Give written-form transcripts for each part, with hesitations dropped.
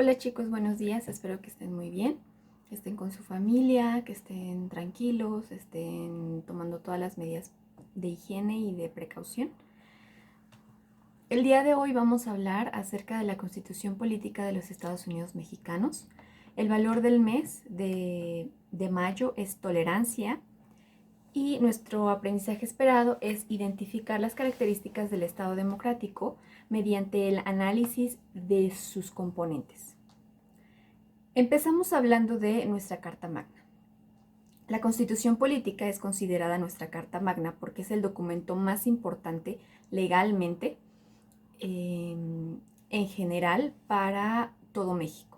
Hola chicos, buenos días, espero que estén muy bien, que estén con su familia, que estén tranquilos, estén tomando todas las medidas de higiene y de precaución. El día de hoy vamos a hablar acerca de la Constitución Política de los Estados Unidos Mexicanos. El valor del mes de mayo es tolerancia y nuestro aprendizaje esperado es identificar las características del Estado democrático mediante el análisis de sus componentes. Empezamos hablando de nuestra Carta Magna. La Constitución Política es considerada nuestra Carta Magna porque es el documento más importante legalmente en general para todo México.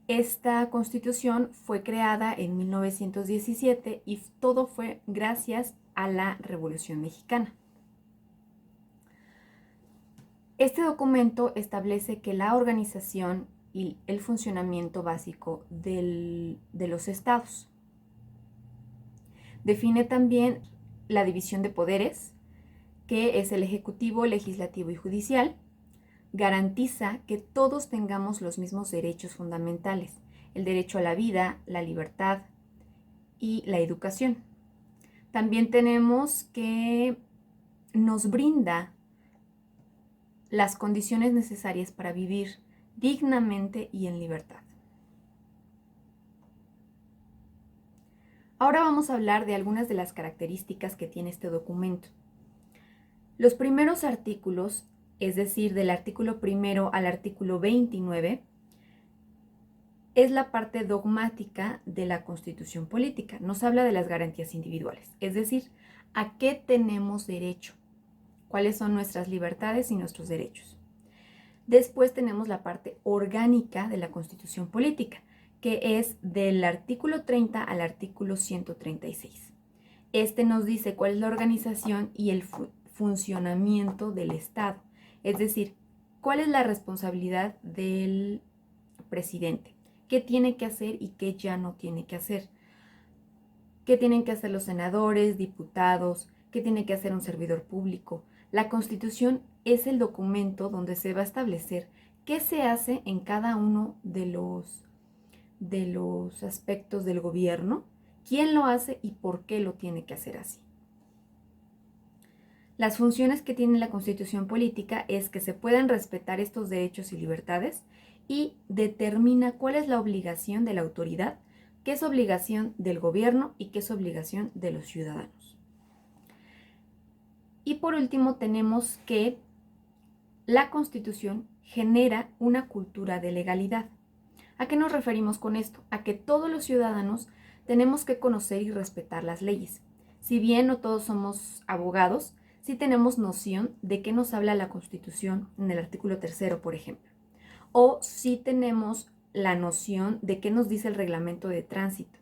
Esta Constitución fue creada en 1917 y todo fue gracias a la Revolución Mexicana. Este documento establece que la organización y el funcionamiento básico de los estados. Define también la división de poderes, que es el ejecutivo, legislativo y judicial. Garantiza que todos tengamos los mismos derechos fundamentales, el derecho a la vida, la libertad y la educación. También tenemos que nos brinda las condiciones necesarias para vivir dignamente y en libertad. Ahora vamos a hablar de algunas de las características que tiene este documento. Los primeros artículos, es decir, del artículo 1 al artículo 29, es la parte dogmática de la Constitución Política. Nos habla de las garantías individuales, es decir, a qué tenemos derecho, cuáles son nuestras libertades y nuestros derechos. Después tenemos la parte orgánica de la Constitución Política, que es del artículo 30 al artículo 136. Este nos dice cuál es la organización y el funcionamiento del Estado, es decir, cuál es la responsabilidad del presidente, qué tiene que hacer y qué ya no tiene que hacer, qué tienen que hacer los senadores, diputados, qué tiene que hacer un servidor público. La Constitución es el documento donde se va a establecer qué se hace en cada uno de los aspectos del gobierno, quién lo hace y por qué lo tiene que hacer así. Las funciones que tiene la Constitución Política es que se puedan respetar estos derechos y libertades y determina cuál es la obligación de la autoridad, qué es obligación del gobierno y qué es obligación de los ciudadanos. Y por último tenemos que la Constitución genera una cultura de legalidad. ¿A qué nos referimos con esto? A que todos los ciudadanos tenemos que conocer y respetar las leyes. Si bien no todos somos abogados, sí tenemos noción de qué nos habla la Constitución en el artículo 3, por ejemplo. O sí tenemos la noción de qué nos dice el reglamento de tránsito.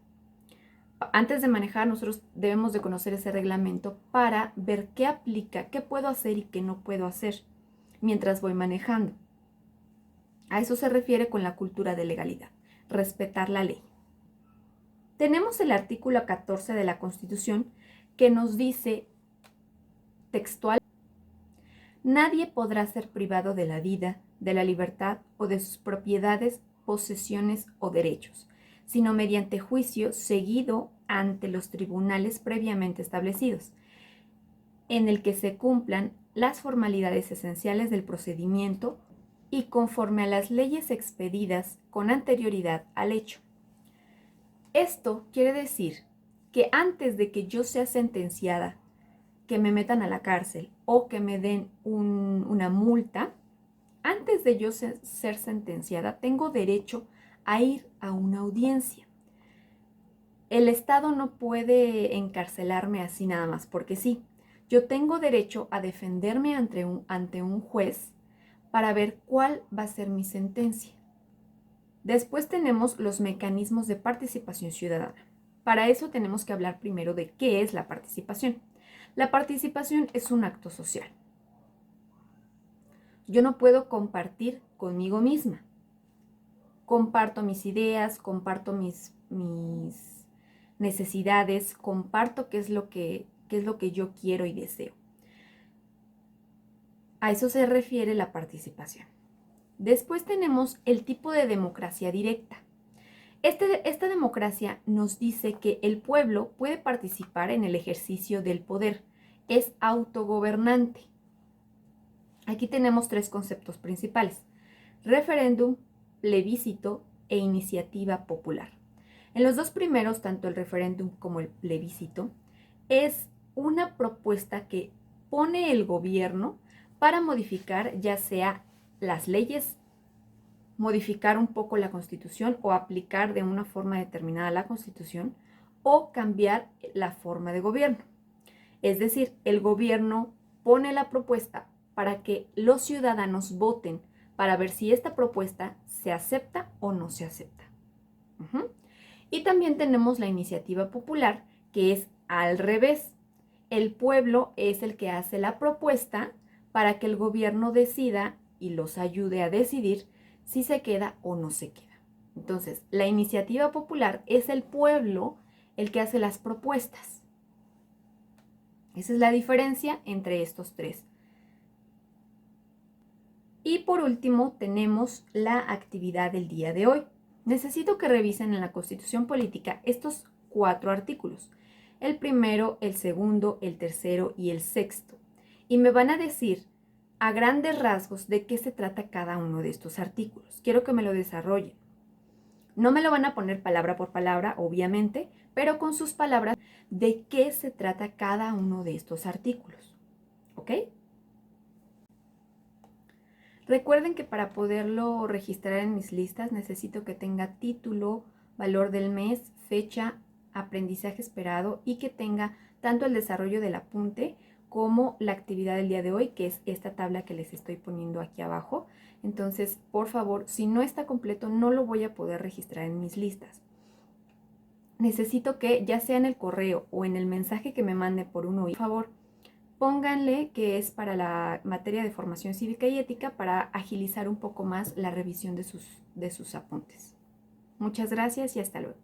Antes de manejar, nosotros debemos de conocer ese reglamento para ver qué aplica, qué puedo hacer y qué no puedo hacer mientras voy manejando. A eso se refiere con la cultura de legalidad, respetar la ley. Tenemos el artículo 14 de la Constitución que nos dice textual: nadie podrá ser privado de la vida, de la libertad o de sus propiedades, posesiones o derechos, sino mediante juicio seguido ante los tribunales previamente establecidos, en el que se cumplan las formalidades esenciales del procedimiento y conforme a las leyes expedidas con anterioridad al hecho. Esto quiere decir que antes de que yo sea sentenciada, que me metan a la cárcel o que me den una multa, antes de yo ser sentenciada, tengo derecho a ir a una audiencia. El Estado no puede encarcelarme así nada más, porque sí, yo tengo derecho a defenderme ante un juez para ver cuál va a ser mi sentencia. Después tenemos los mecanismos de participación ciudadana. Para eso tenemos que hablar primero de qué es la participación. La participación es un acto social. Yo no puedo compartir conmigo misma. Comparto mis ideas, comparto mis necesidades, comparto qué es lo que yo quiero y deseo. A eso se refiere la participación. Después tenemos el tipo de democracia directa. Esta democracia nos dice que el pueblo puede participar en el ejercicio del poder, es autogobernante. Aquí tenemos tres conceptos principales: referéndum, plebiscito e iniciativa popular. En los dos primeros, tanto el referéndum como el plebiscito, es una propuesta que pone el gobierno para modificar ya sea las leyes, modificar un poco la Constitución o aplicar de una forma determinada la Constitución o cambiar la forma de gobierno. Es decir, el gobierno pone la propuesta para que los ciudadanos voten para ver si esta propuesta se acepta o no se acepta. Y también tenemos la iniciativa popular, que es al revés. El pueblo es el que hace la propuesta para que el gobierno decida y los ayude a decidir si se queda o no se queda. Entonces, la iniciativa popular es el pueblo el que hace las propuestas. Esa es la diferencia entre estos tres. Y por último, tenemos la actividad del día de hoy. Necesito que revisen en la Constitución Política estos 4 artículos: el primero, el segundo, el tercero y el sexto. Y me van a decir a grandes rasgos de qué se trata cada uno de estos artículos. Quiero que me lo desarrollen. No me lo van a poner palabra por palabra, obviamente, pero con sus palabras de qué se trata cada uno de estos artículos. ¿Ok? Recuerden que para poderlo registrar en mis listas necesito que tenga título, valor del mes, fecha, aprendizaje esperado y que tenga tanto el desarrollo del apunte como la actividad del día de hoy, que es esta tabla que les estoy poniendo aquí abajo. Entonces, por favor, si no está completo, no lo voy a poder registrar en mis listas. Necesito que, ya sea en el correo o en el mensaje que me mande por uno, por favor, pónganle que es para la materia de formación cívica y ética, para agilizar un poco más la revisión de sus apuntes. Muchas gracias y hasta luego.